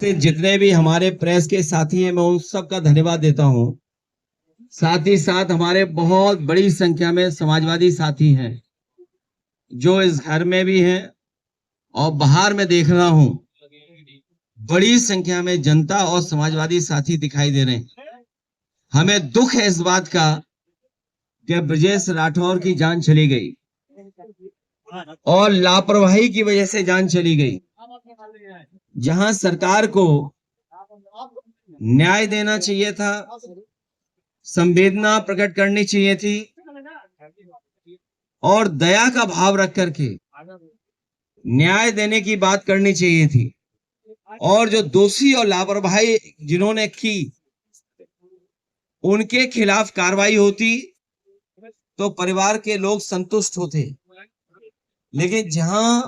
से जितने भी हमारे प्रेस के साथी हैं मैं उन सबका धन्यवाद देता हूं। साथ ही साथ हमारे बहुत बड़ी संख्या में समाजवादी साथी हैं जो इस घर में भी हैं और बाहर में देख रहा हूं बड़ी संख्या में जनता और समाजवादी साथी दिखाई दे रहे हैं। हमें दुख है इस बात का कि ब्रजेश राठौर की जान चली गई और लापरवाही की वजह से जान चली गई। जहां सरकार को न्याय देना चाहिए था, संवेदना प्रकट करनी चाहिए थी और दया का भाव रख करके न्याय देने की बात करनी चाहिए थी और जो दोषी और लापरवाही जिन्होंने की उनके खिलाफ कार्रवाई होती तो परिवार के लोग संतुष्ट होते। लेकिन जहां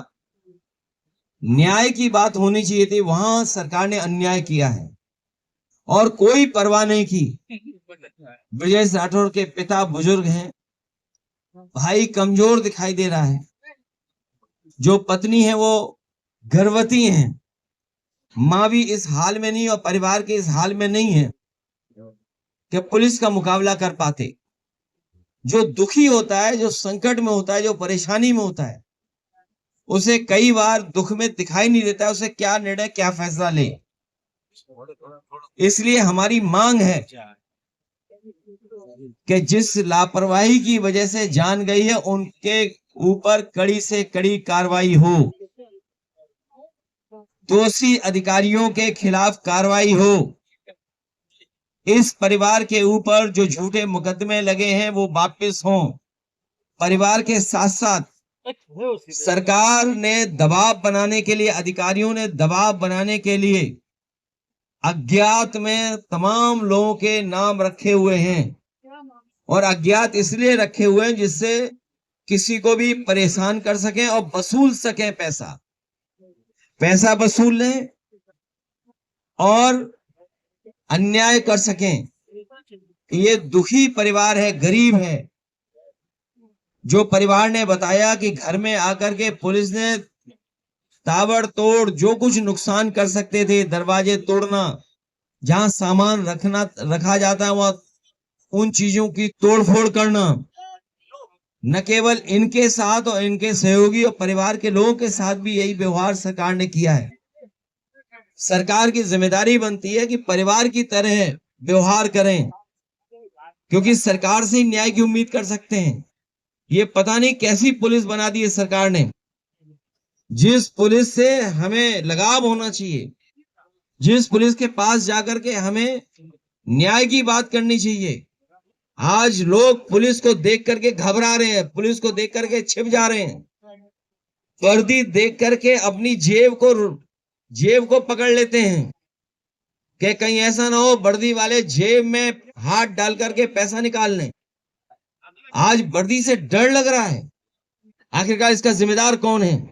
न्याय की बात होनी चाहिए थी वहां सरकार ने अन्याय किया है और कोई परवाह नहीं की। ब्रजेश राठौर के पिता बुजुर्ग हैं, भाई कमजोर दिखाई दे रहा है, जो पत्नी है वो गर्भवती है, मां भी इस हाल में नहीं और परिवार के इस हाल में नहीं है कि पुलिस का मुकाबला कर पाते। जो दुखी होता है, जो संकट में होता है, जो परेशानी में होता है, उसे कई बार दुख में दिखाई नहीं देता है उसे क्या निर्णय क्या फैसला ले। इसलिए हमारी मांग है कि जिस लापरवाही की वजह से जान गई है उनके ऊपर कड़ी से कड़ी कार्रवाई हो, दोषी अधिकारियों के खिलाफ कार्रवाई हो। इस परिवार के ऊपर जो झूठे मुकदमे लगे हैं वो वापस हों। परिवार के साथ साथ सरकार ने दबाव बनाने के लिए, अधिकारियों ने दबाव बनाने के लिए अज्ञात में तमाम लोगों के नाम रखे हुए हैं और अज्ञात इसलिए रखे हुए हैं जिससे किसी को भी परेशान कर सकें और वसूल सकें। पैसा वसूल लें और अन्याय कर सकें। ये दुखी परिवार है, गरीब है। जो परिवार ने बताया कि घर में आकर के पुलिस ने ताबड़तोड़ जो कुछ नुकसान कर सकते थे, दरवाजे तोड़ना, जहां सामान रखा जाता है वहां उन चीजों की तोड़फोड़ करना, न केवल इनके साथ और इनके सहयोगी और परिवार के लोगों के साथ भी यही व्यवहार सरकार ने किया है। सरकार की जिम्मेदारी बनती है कि परिवार की तरह व्यवहार करें, क्योंकि सरकार से ही न्याय की उम्मीद कर सकते हैं। ये पता नहीं कैसी पुलिस बना दी है सरकार ने, जिस पुलिस से हमें लगाव होना चाहिए, जिस पुलिस के पास जाकर के हमें न्याय की बात करनी चाहिए। आज लोग पुलिस को देख करके घबरा रहे हैं, पुलिस को देख करके छिप जा रहे हैं, वर्दी देख करके अपनी जेब को पकड़ लेते हैं कि कहीं ऐसा ना हो वर्दी वाले जेब में हाथ डाल करके पैसा निकाल लें। आज वर्दी से डर लग रहा है। आखिरकार इसका जिम्मेदार कौन है?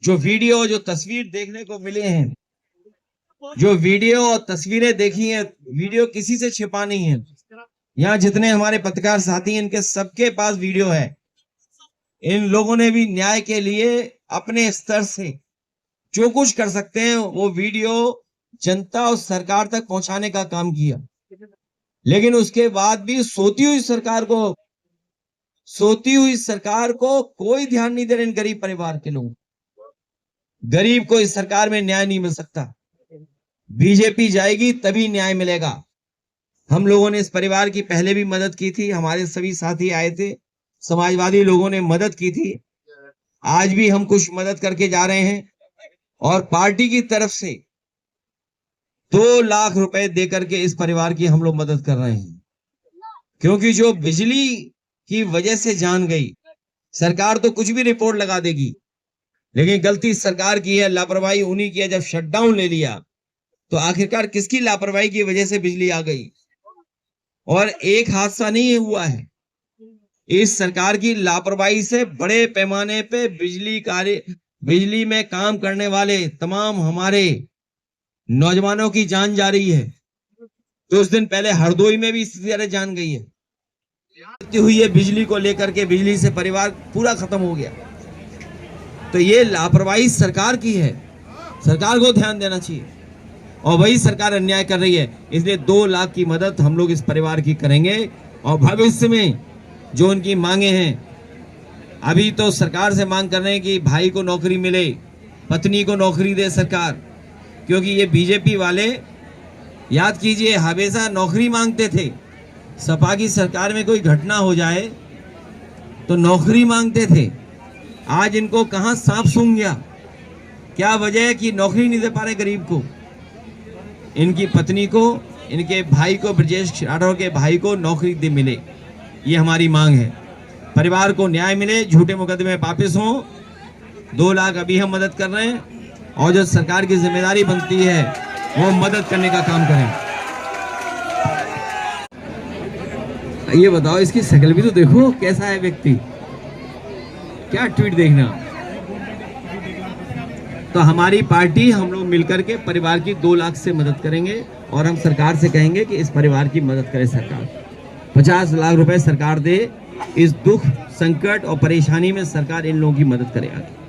जो वीडियो, जो तस्वीर देखने को मिले हैं, जो वीडियो और तस्वीरें देखी हैं, वीडियो किसी से छिपा नहीं है। यहाँ जितने हमारे पत्रकार साथी हैं इनके सबके पास वीडियो है। इन लोगों ने भी न्याय के लिए अपने स्तर से जो कुछ कर सकते हैं वो वीडियो जनता और सरकार तक पहुंचाने का काम किया। लेकिन उसके बाद भी सोती हुई सरकार को कोई ध्यान नहीं दे रहे इन गरीब परिवार के लोग। गरीब को इस सरकार में न्याय नहीं मिल सकता। बीजेपी जाएगी तभी न्याय मिलेगा। हम लोगों ने इस परिवार की पहले भी मदद की थी, हमारे सभी साथी आए थे, समाजवादी लोगों ने मदद की थी, आज भी हम कुछ मदद करके जा रहे हैं और पार्टी की तरफ से 2 लाख रुपए देकर के इस परिवार की हम लोग मदद कर रहे हैं। क्योंकि जो बिजली की वजह से जान गई, सरकार तो कुछ भी रिपोर्ट लगा देगी, लेकिन गलती सरकार की है, लापरवाही उन्हीं की है। जब शटडाउन ले लिया तो आखिरकार किसकी लापरवाही की वजह से बिजली आ गई? और एक हादसा नहीं हुआ है, इस सरकार की लापरवाही से बड़े पैमाने पे बिजली में काम करने वाले तमाम हमारे नौजवानों की जान जा रही है। तो उस दिन पहले हरदोई में भी इसी तरह जान गई है। हुई है बिजली को लेकर के, बिजली से परिवार पूरा खत्म हो गया। तो ये लापरवाही सरकार की है, सरकार को ध्यान देना चाहिए। और वही सरकार अन्याय कर रही है। इसलिए 2 लाख की मदद हम लोग इस परिवार की करेंगे और भविष्य में जो उनकी मांगे हैं, अभी तो सरकार से मांग कर रहे हैं कि भाई को नौकरी मिले, पत्नी को नौकरी दे सरकार, क्योंकि ये बीजेपी वाले याद कीजिए हमेशा नौकरी मांगते थे। सपा की सरकार में कोई घटना हो जाए तो नौकरी मांगते थे। आज इनको कहां सांप सूंघ गया, क्या वजह है कि नौकरी नहीं दे पा रहे गरीब को। इनकी पत्नी को, इनके भाई को, ब्रजेश राठौर के भाई को नौकरी दे मिले, ये हमारी मांग है। परिवार को न्याय मिले, झूठे मुकदमे वापस हों। 2 लाख अभी हम मदद कर रहे हैं और जो सरकार की जिम्मेदारी बनती है वो मदद करने का काम करें। ये बताओ, इसकी शक्ल भी तो देखो कैसा है व्यक्ति, क्या ट्वीट देखना। तो हमारी पार्टी, हम लोग मिलकर के परिवार की 2 लाख से मदद करेंगे और हम सरकार से कहेंगे कि इस परिवार की मदद करे सरकार। 50 लाख रुपए सरकार दे, इस दुख, संकट और परेशानी में सरकार इन लोगों की मदद करे आगे।